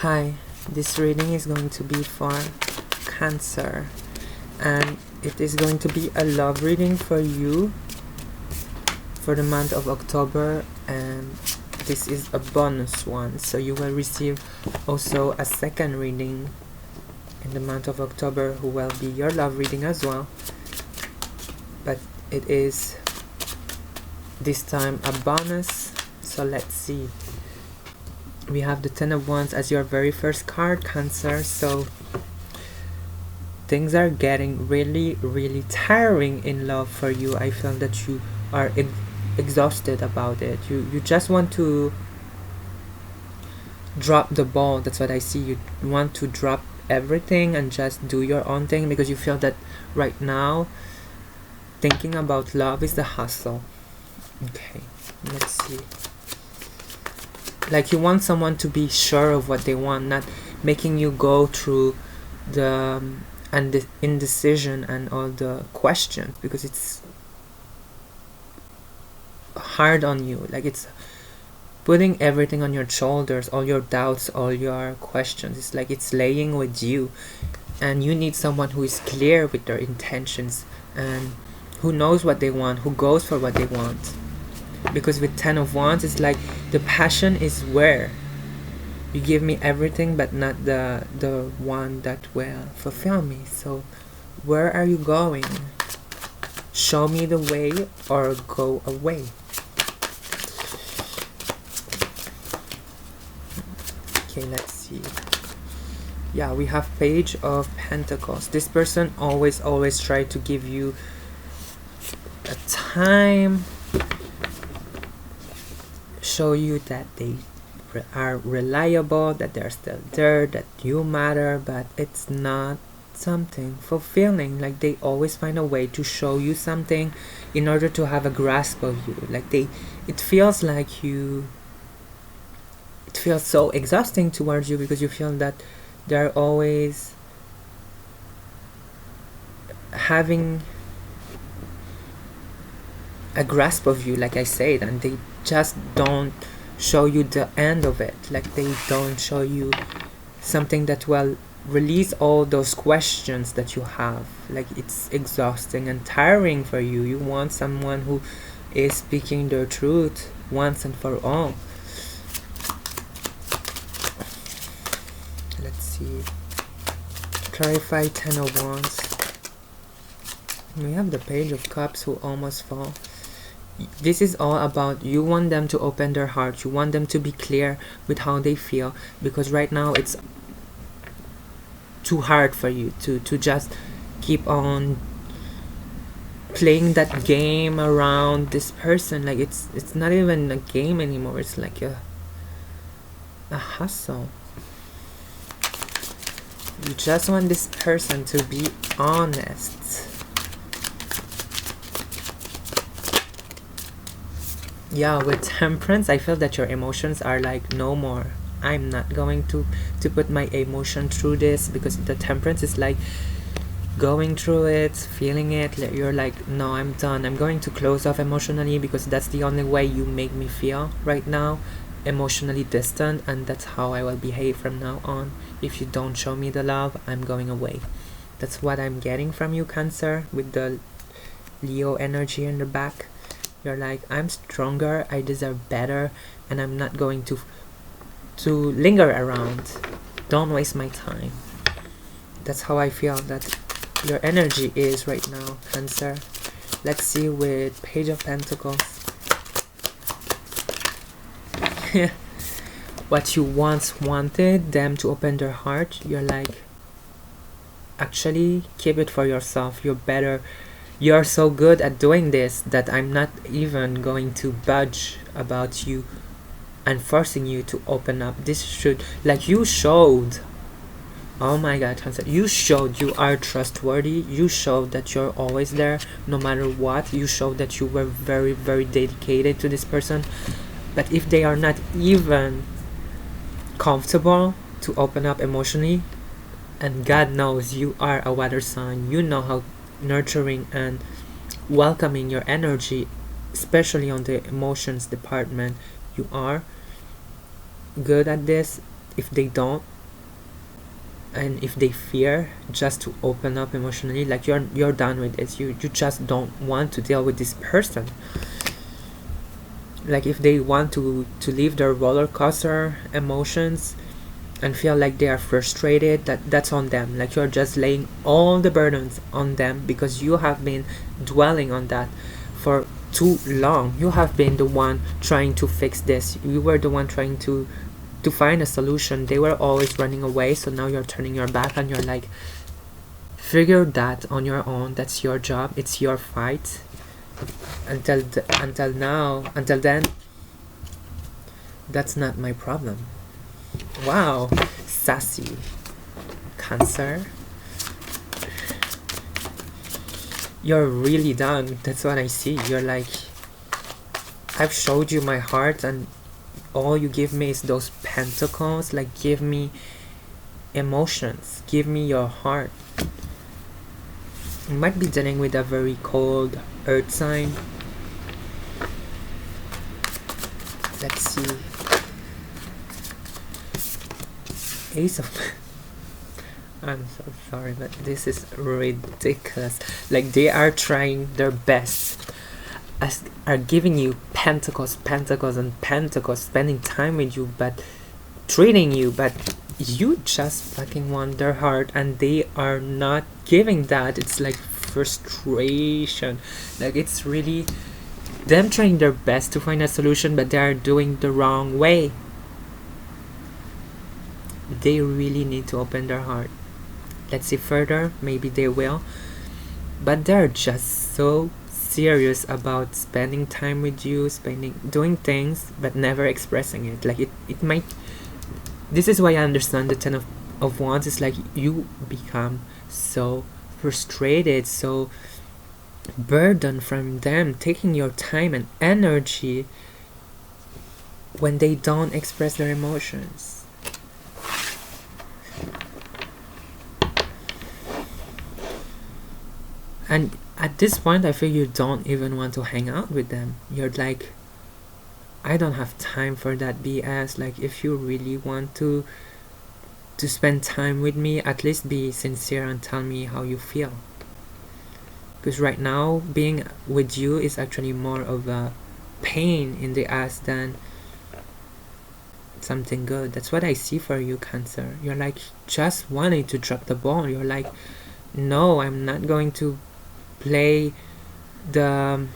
Hi, this reading is going to be for Cancer, and it is going to be a love reading for you for the month of October, and this is a bonus one, so you will receive also a second reading in the month of October who will be your love reading as well, but it is this time a bonus. So let's see. We have the Ten of Wands as your very first card, Cancer. So things are getting really tiring in love for you. I feel that you are exhausted about it. You just want to drop the ball. That's what I see. You want to drop everything and just do your own thing, because you feel that right now thinking about love is the hustle. Okay, let's see. Like you want someone to be sure of what they want, not making you go through the indecision and all the questions, because it's hard on you. Like it's putting everything on your shoulders, all your doubts, all your questions. It's like it's laying with you, and you need someone who is clear with their intentions and who knows what they want, who goes for what they want. Because with Ten of Wands, it's like the passion is where you give me everything, but not the one that will fulfill me. So where are you going? Show me the way or go away. Okay, let's see. Yeah, we have Page of Pentacles. This person always try to give you a time, show you that they are reliable, that they're still there, that you matter, but it's not something fulfilling. Like they always find a way to show you something in order to have a grasp of you. Like it feels like it feels so exhausting towards you, because you feel that they're always having a grasp of you, like I said, and they just don't show you the end of it. Like they don't show you something that will release all those questions that you have. Like it's exhausting and tiring for you. You want someone who is speaking their truth once and for all. Let's see. Clarify Ten of Wands. We have the Page of Cups who almost fall. This is all about you want them to open their heart. You want them to be clear with how they feel, because right now it's too hard for you to just keep on playing that game around this person. Like it's not even a game anymore. It's like a hustle. You just want this person to be honest. Yeah, with Temperance, I feel that your emotions are like, no more. I'm not going to put my emotion through this, because the Temperance is like going through it, feeling it. You're like, no, I'm done. I'm going to close off emotionally, because that's the only way you make me feel right now, emotionally distant, and that's how I will behave from now on. If you don't show me the love, I'm going away. That's what I'm getting from you, Cancer, with the Leo energy in the back. You're like, I'm stronger, I deserve better, and I'm not going to linger around. Don't waste my time. That's how I feel that your energy is right now, Cancer. Let's see with Page of Pentacles. What you once wanted them to open their heart, you're like, actually keep it for yourself. You're better. You're so good at doing this that I'm not even going to budge about you and forcing you to open up. This should, like, you showed, oh my god, Cancer, you showed you are trustworthy. You showed that you're always there no matter what. You showed that you were very dedicated to this person. But if they are not even comfortable to open up emotionally, and God knows you are a water sign, you know how nurturing and welcoming your energy, especially on the emotions department, you are good at this. if they don't, and if they fear just to open up emotionally, like you're done with it, you just don't want to deal with this person. Like if they want to leave their roller coaster emotions and feel like they are frustrated, that's on them. Like you're just laying all the burdens on them because you have been dwelling on that for too long. You have been the one trying to fix this. You were the one trying to find a solution. They were always running away, so now you're turning your back and you're like, figure that on your own. That's your job, it's your fight. Until then, that's not my problem. Wow, sassy Cancer, you're really done. That's what I see. You're like, I've showed you my heart and all you give me is those pentacles. Like, give me emotions, give me your heart. You might be dealing with a very cold earth sign. Let's see. Ace of I'm so sorry, but this is ridiculous. Like, they are trying their best, are giving you pentacles and pentacles, spending time with you, but treating you, but you just fucking want their heart and they are not giving that. It's like frustration. Like, it's really them trying their best to find a solution, but they are doing the wrong way. They really need to open their heart. Let's see further, maybe they will, but they're just so serious about spending time with you, doing things, but never expressing it. Like, it might, this is why I understand the 10 of Wands. It's like you become so frustrated, so burdened from them taking your time and energy when they don't express their emotions. And at this point, I feel you don't even want to hang out with them. You're like, I don't have time for that BS. Like, if you really want to spend time with me, at least be sincere and tell me how you feel. Because right now, being with you is actually more of a pain in the ass than something good. That's what I see for you, Cancer. You're like just wanting to drop the ball. You're like, no, I'm not going to play the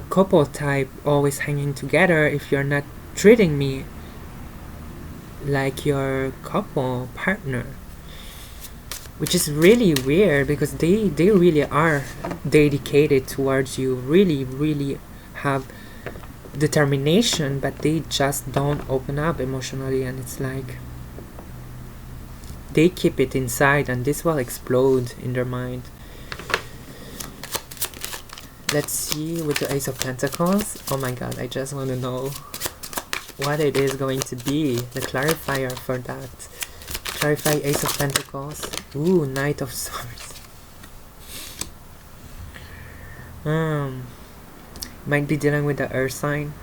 couple type, always hanging together, if you're not treating me like your couple partner. Which is really weird because they really are dedicated towards you, really have determination, but they just don't open up emotionally, and it's like they keep it inside and this will explode in their mind. Let's see with the Ace of Pentacles. Oh my god, I just want to know what it is going to be, the clarifier for that. Clarify Ace of Pentacles. Ooh, Knight of Swords. Might be dealing with the earth sign.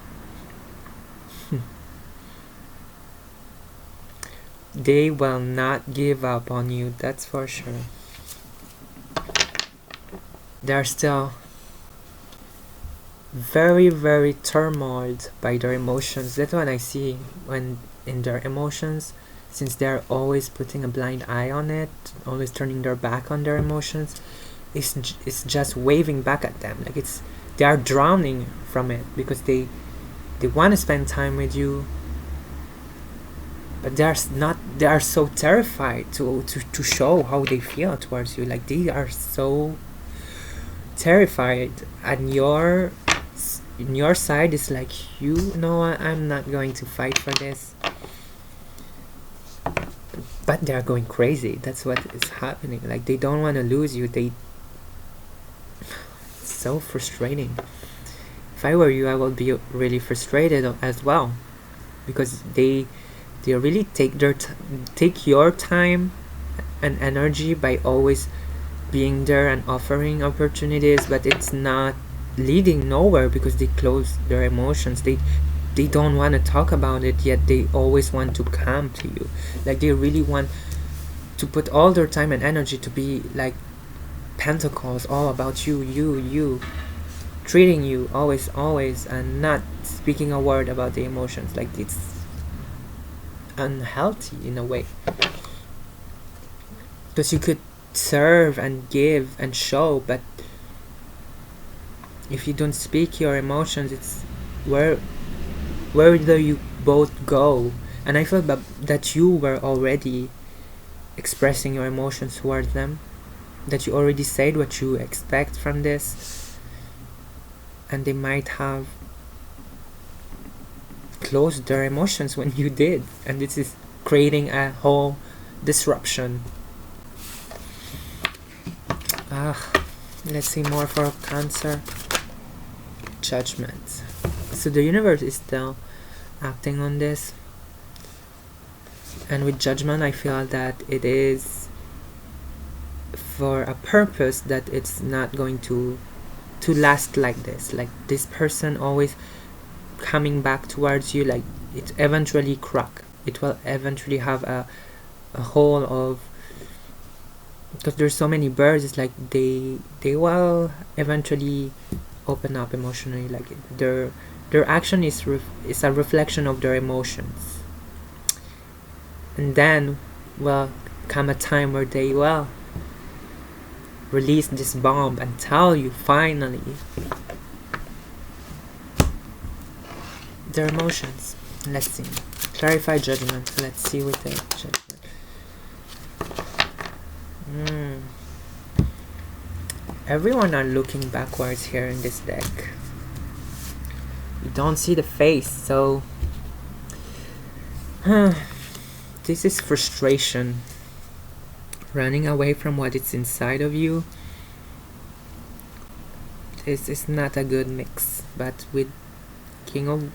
They will not give up on you, that's for sure. They're still very turmoiled by their emotions. That's what I see when in their emotions, since they're always putting a blind eye on it, always turning their back on their emotions. It's just waving back at them. Like, they are drowning from it because they want to spend time with you, but they are so terrified to show how they feel towards you. Like, they are so terrified, and in your side is like, you know what, I'm not going to fight for this, but they're going crazy. That's what is happening. Like, they don't want to lose you. It's so frustrating. If I were you, I would be really frustrated as well, because they really take your time and energy by always being there and offering opportunities, but it's not leading nowhere because they close their emotions. they don't want to talk about it, yet they always want to come to you. Like they really want to put all their time and energy to be like Pentacles, all about you, treating you always, and not speaking a word about the emotions. Like it's unhealthy in a way, because you could serve and give and show, but if you don't speak your emotions, it's where do you both go? And I feel that you were already expressing your emotions towards them, that you already said what you expect from this, and they might have closed their emotions when you did, and this is creating a whole disruption. Let's see more for Cancer. Judgment. So the universe is still acting on this, and with Judgment I feel that it is for a purpose, that it's not going to last like this. Like this person always coming back towards you, like it eventually crack, it will eventually have a hole of, because there's so many birds, it's like they will eventually open up emotionally. Like their action is a reflection of their emotions, and then will come a time where they will release this bomb and tell you finally their emotions. Let's see. Clarify Judgment. Let's see with the Judgment. Everyone are looking backwards here in this deck. You don't see the face, so this is frustration, running away from what is inside of you. This is not a good mix. But with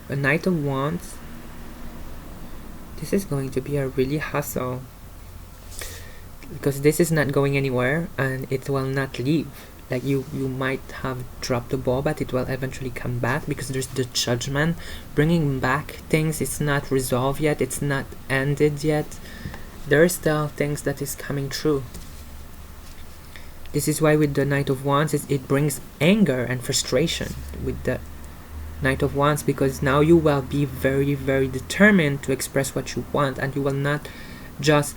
Knight of Wands, this is going to be a really hustle, because this is not going anywhere and it will not leave. Like you might have dropped the ball, but it will eventually come back, because there's the Judgment bringing back things. It's not resolved yet, it's not ended yet, there are still things that is coming true. This is why with the Knight of Wands it brings anger and frustration with the Knight of Wands, because now you will be very, very determined to express what you want, and you will not just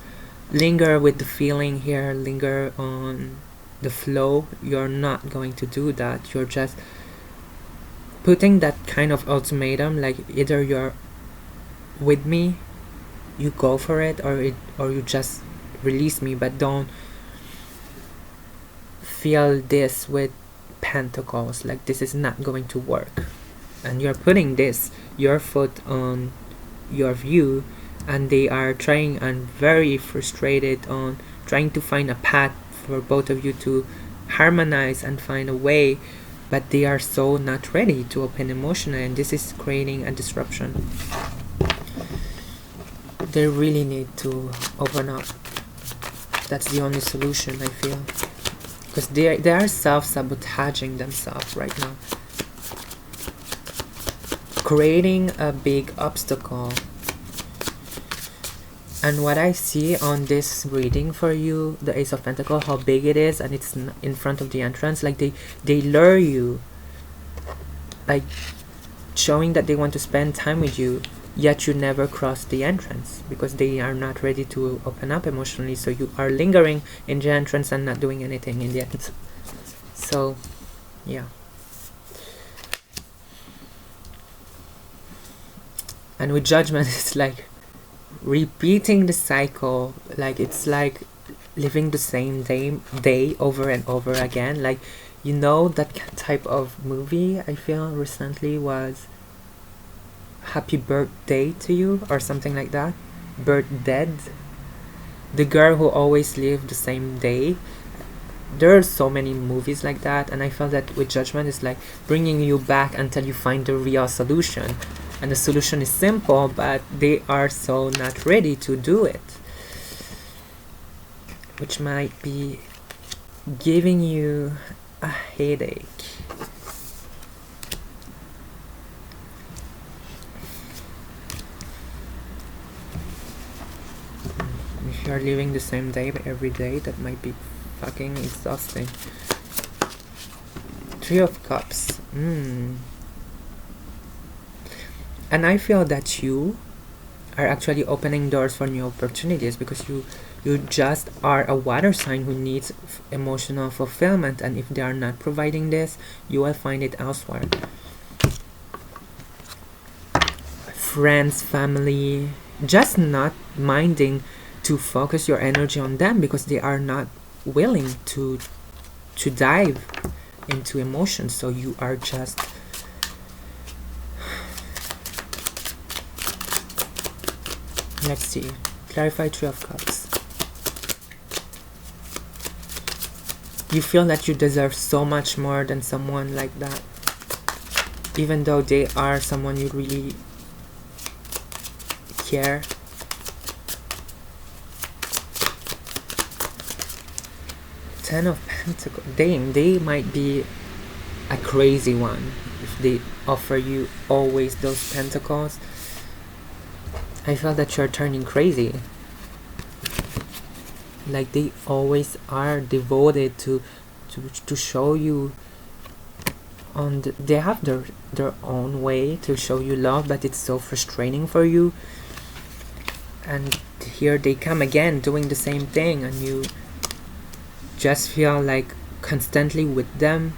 linger with the feeling here, linger on the flow. You're not going to do that. You're just putting that kind of ultimatum, like either you're with me, you go for it, or you just release me. But don't feel this with Pentacles. Like this is not going to work, and you're putting your foot on your view, and they are trying and very frustrated on trying to find a path for both of you to harmonize and find a way, but they are so not ready to open emotionally, and this is creating a disruption. They really need to open up. That's the only solution, I feel, because they are self-sabotaging themselves right now, creating a big obstacle. And what I see on this reading for you, the Ace of Pentacles, how big it is, and it's in front of the entrance, like they lure you, like showing that they want to spend time with you, yet you never cross the entrance because they are not ready to open up emotionally. So you are lingering in the entrance and not doing anything in the end. So yeah. And with Judgment, it's like repeating the cycle. Like it's like living the same day over and over again. Like, you know, that type of movie I feel recently was Happy Birthday to You or something like that. Birth Dead. The girl who always lived the same day. There are so many movies like that, and I felt that with Judgment is like bringing you back until you find the real solution. And the solution is simple, but they are so not ready to do it, which might be giving you a headache. If you're living the same day every day, that might be fucking exhausting. Three of Cups. And I feel that you are actually opening doors for new opportunities, because you just are a water sign who needs emotional fulfillment, and if they are not providing this, you will find it elsewhere. Friends, family, just not minding to focus your energy on them because they are not willing to dive into emotions, so you are just let's see, clarify. Three of Cups. You feel that you deserve so much more than someone like that, even though they are someone you really care. Ten of Pentacles. They might be a crazy one if they offer you always those pentacles. I feel that you're turning crazy. Like they always are devoted to show you on they have their own way to show you love, but it's so frustrating for you. And here they come again doing the same thing, and you just feel like constantly with them,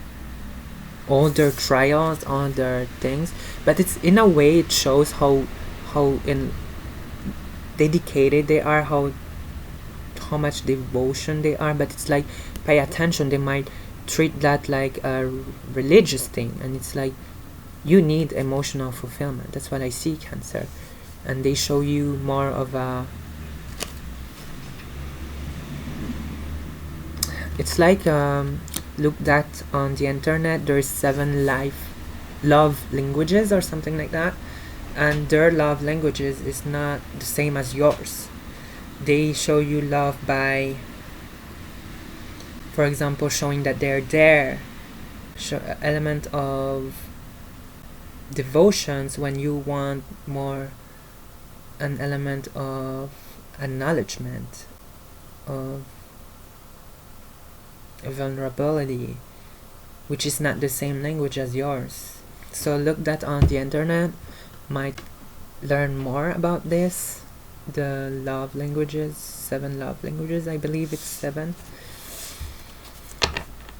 all their trials, all their things. But it's in a way it shows how dedicated they are, how much devotion they are. But it's like, pay attention, they might treat that like a religious thing, and it's like you need emotional fulfillment. That's what I see, Cancer. And they show you more of a, it's like look that on the internet, there's 7 love languages or something like that, and their love languages is not the same as yours. They show you love by, for example, showing that they're there, show element of devotions when you want more an element of acknowledgement, of vulnerability, which is not the same language as yours. So look that on the internet, might learn more about this, the love languages, 7 love languages, I believe it's 7,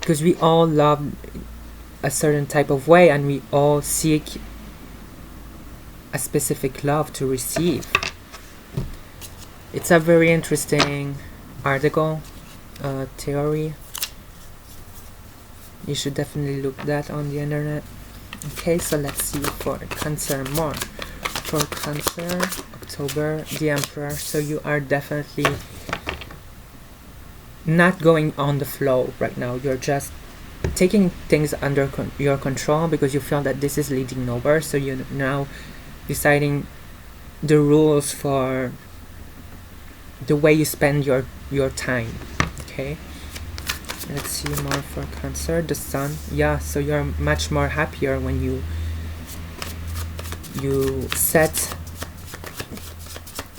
because we all love a certain type of way, and we all seek a specific love to receive. It's a very interesting article, theory. You should definitely look that on the internet. Okay, so let's see for Cancer more. For Cancer, October, the Emperor. So you are definitely not going on the flow right now. You're just taking things under your control because you feel that this is leading nowhere. So you're now deciding the rules for the way you spend your time. Okay, let's see more for Cancer. The Sun. Yeah, so you're much more happier when you set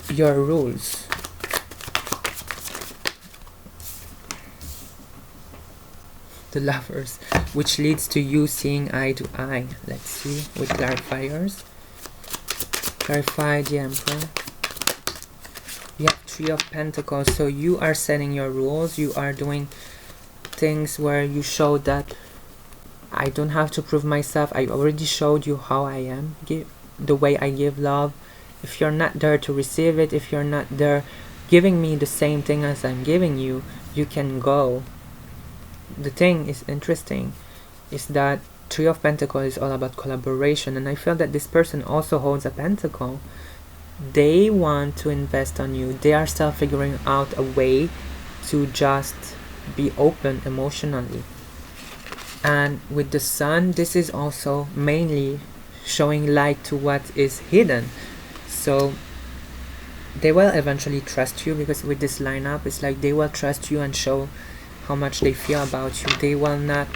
your rules. The Lovers, which leads to you seeing eye to eye. Let's see with clarifiers. Clarify the Emperor. You have 3 of Pentacles, so you are setting your rules. You are doing things where you show that I don't have to prove myself. I already showed you how I am, the way I give love. If you're not there to receive it, if you're not there giving me the same thing as I'm giving you, you can go. The thing is interesting is that 3 of Pentacles is all about collaboration, and I feel that this person also holds a pentacle. They want to invest on you. They are still figuring out a way to just be open emotionally. And with the Sun, this is also mainly showing light to what is hidden. So they will eventually trust you, because with this lineup, it's like they will trust you and show how much they feel about you. They will not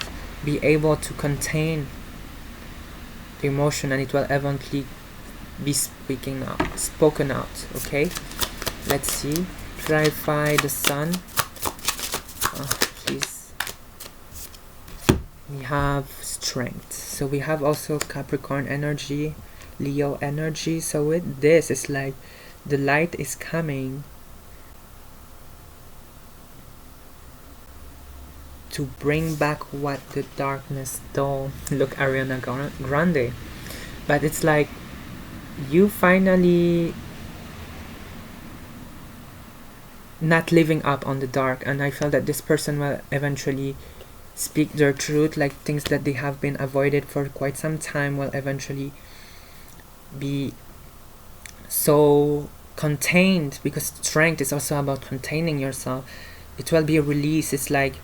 be able to contain the emotion, and it will eventually be spoken out. Okay, let's see clarify the sun. Please. We have strength. So we have also Capricorn energy, Leo energy. So with this, it's like the light is coming to bring back what the darkness stole. Look, Ariana Grande. But it's like you finally not living up on the dark, and I feel that this person will eventually speak their truth, like things that they have been avoided for quite some time will eventually be so contained, because strength is also about containing yourself. It will be a release. It's like,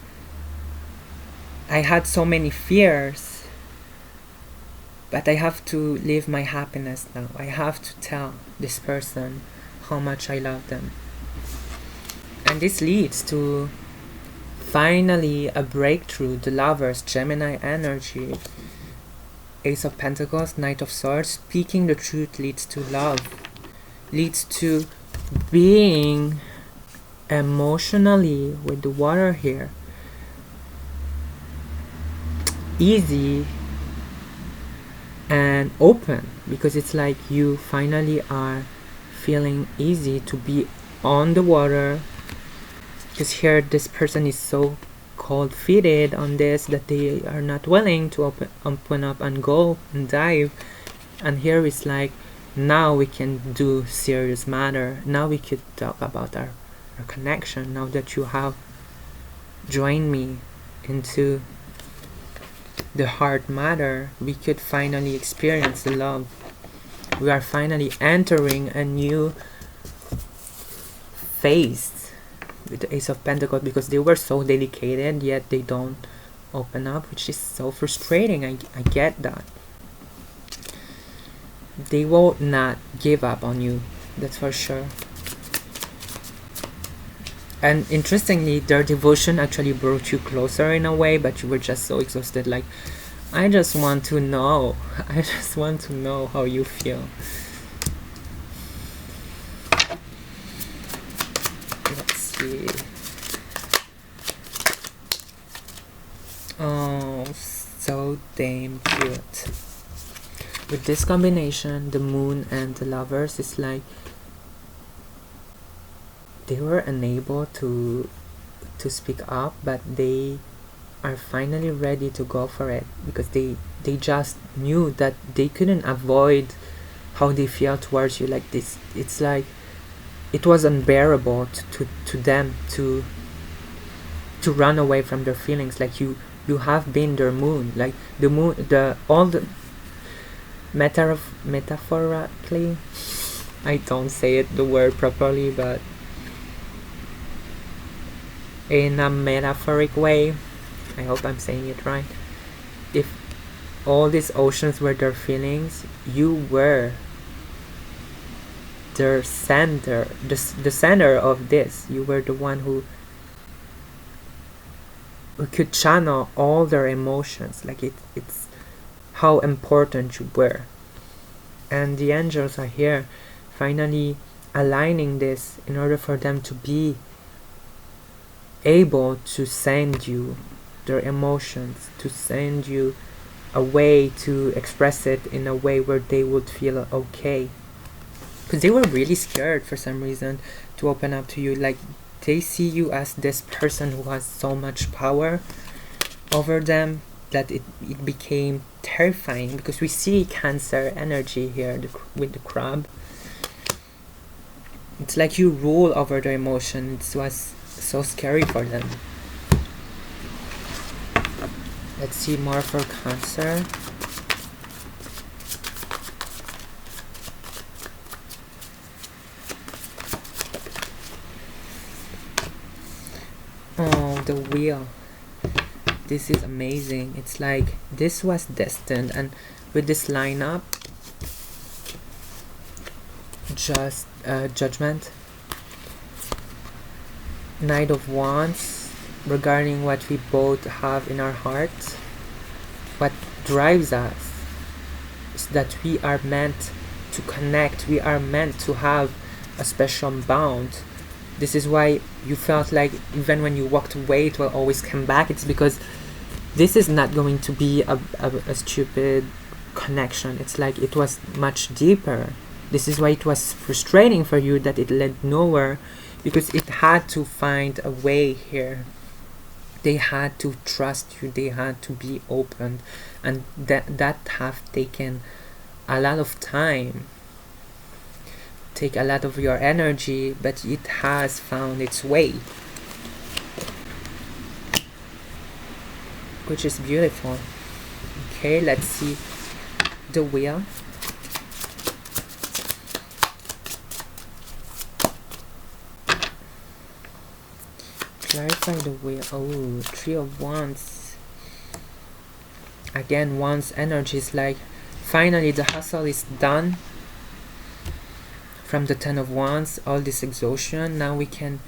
I had so many fears, but I have to live my happiness now. I have to tell this person how much I love them. And this leads to finally a breakthrough. The Lovers, Gemini energy, Ace of Pentacles, Knight of Swords. Speaking the truth leads to love, leads to being emotionally, with the water here, easy and open, because it's like you finally are feeling easy to be on the water. Because here this person is so cold-feeted on this that they are not willing to open up and go and dive. And here it's like, now we can do serious matter. Now we could talk about our connection. Now that you have joined me into the heart matter, we could finally experience the love. We are finally entering a new phase with the Ace of Pentacles, because they were so dedicated yet they don't open up, which is so frustrating. I get that. They will not give up on you, that's for sure. And interestingly, their devotion actually brought you closer in a way, but you were just so exhausted, like, I just want to know. I just want to know how you feel. Let's see. Oh, so damn cute. With this combination, the Moon and the Lovers, is like they were unable to speak up, but they are finally ready to go for it, because they just knew that they couldn't avoid how they feel towards you. Like this, it's like it was unbearable to them to run away from their feelings. Like you have been their moon, like the moon, all the metaphorically, I don't say it the word properly, but in a metaphoric way, I hope I'm saying it right. If all these oceans were their feelings, you were their center, the center of this. You were the one who could channel all their emotions. Like it's how important you were. And the angels are here finally aligning this in order for them to be able to send you their emotions, to send you a way to express it in a way where they would feel okay. Because they were really scared for some reason to open up to you. Like they see you as this person who has so much power over them that it became terrifying, because we see Cancer energy here with the crab. It's like you rule over their emotions. It was so scary for them. Let's see more for Cancer. Oh, the wheel. This is amazing. It's like this was destined, and with this lineup, just Judgment, Knight of Wands, regarding what we both have in our hearts. What drives us is that we are meant to connect. We are meant to have a special bond This is why you felt like even when you walked away it will always come back. It's because this is not going to be a stupid connection. It's like it was much deeper. This is why it was frustrating for you that it led nowhere, because it had to find a way here. They had to trust you, they had to be open, and that have taken a lot of time, take a lot of your energy, but it has found its way, which is beautiful. Okay, let's see the wheel. Clarify the wheel. Oh, Three of Wands. Again, Wands energy is like finally the hustle is done. From the Ten of Wands, all this exhaustion, now we can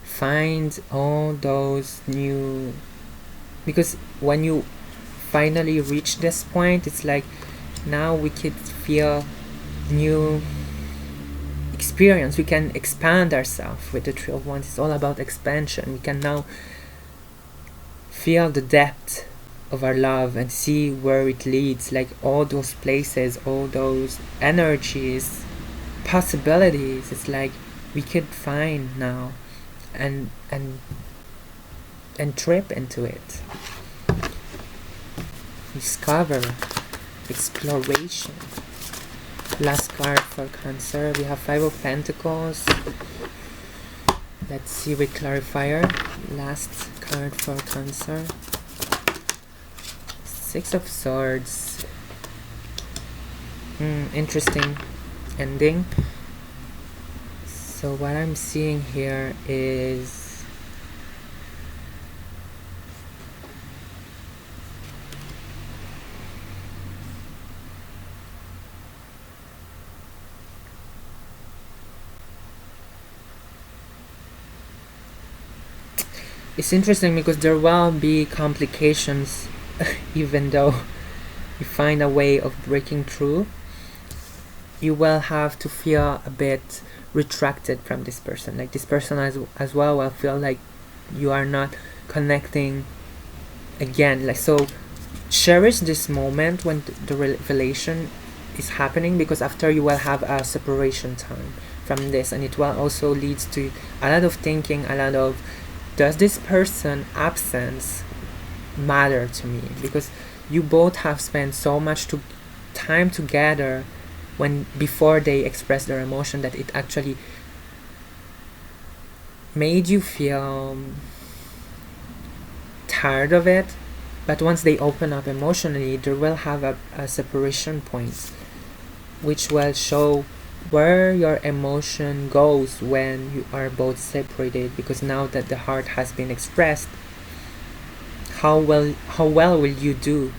find all those new, because when you finally reach this point, it's like now we could feel new experience. We can expand ourselves with the Three of Wands. It's all about expansion. We can now feel the depth of our love and see where it leads, like all those places, all those energies, possibilities. It's like we could find now and trip into it, discover, exploration. Last card for Cancer, we have Five of Pentacles. Let's see with clarifier. Last card for Cancer, Six of Swords. Interesting ending. So what I'm seeing here is it's interesting because there will be complications even though you find a way of breaking through. You will have to feel a bit retracted from this person, like this person as well will feel like you are not connecting again. Like, so cherish this moment when the revelation is happening, because after you will have a separation time from this, and it will also lead to a lot of thinking, a lot of, does this person absence matter to me? Because you both have spent so much time together when before they express their emotion, that it actually made you feel tired of it. But once they open up emotionally, there will have a separation point, which will show where your emotion goes when you are both separated. Because now that the heart has been expressed, how well will you do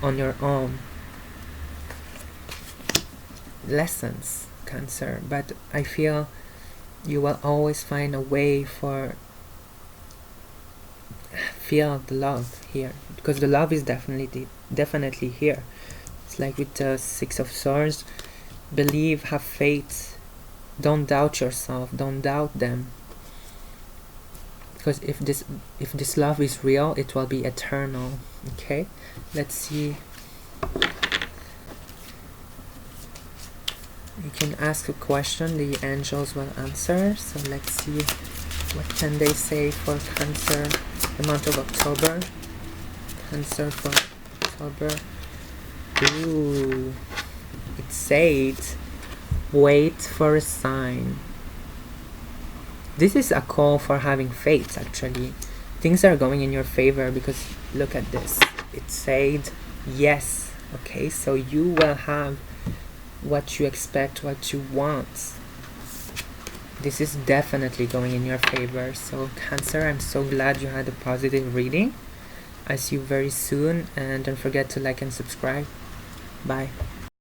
on your own? Lessons, Cancer, but I feel you will always find a way for feel the love here, because the love is definitely here. It's like with the Six of Swords, believe, have faith, don't doubt yourself, don't doubt them, because if this love is real, it will be eternal. Okay, let's see. You can ask a question, the angels will answer. So let's see, what can they say for Cancer, the month of October? Cancer for October. Ooh, it said, wait for a sign. This is a call for having faith, actually. Things are going in your favor, because look at this. It said yes. Okay, so you will have what you expect, what you want. This is definitely going in your favor. So Cancer, I'm so glad you had a positive reading. I see you very soon, and don't forget to like and subscribe. Bye.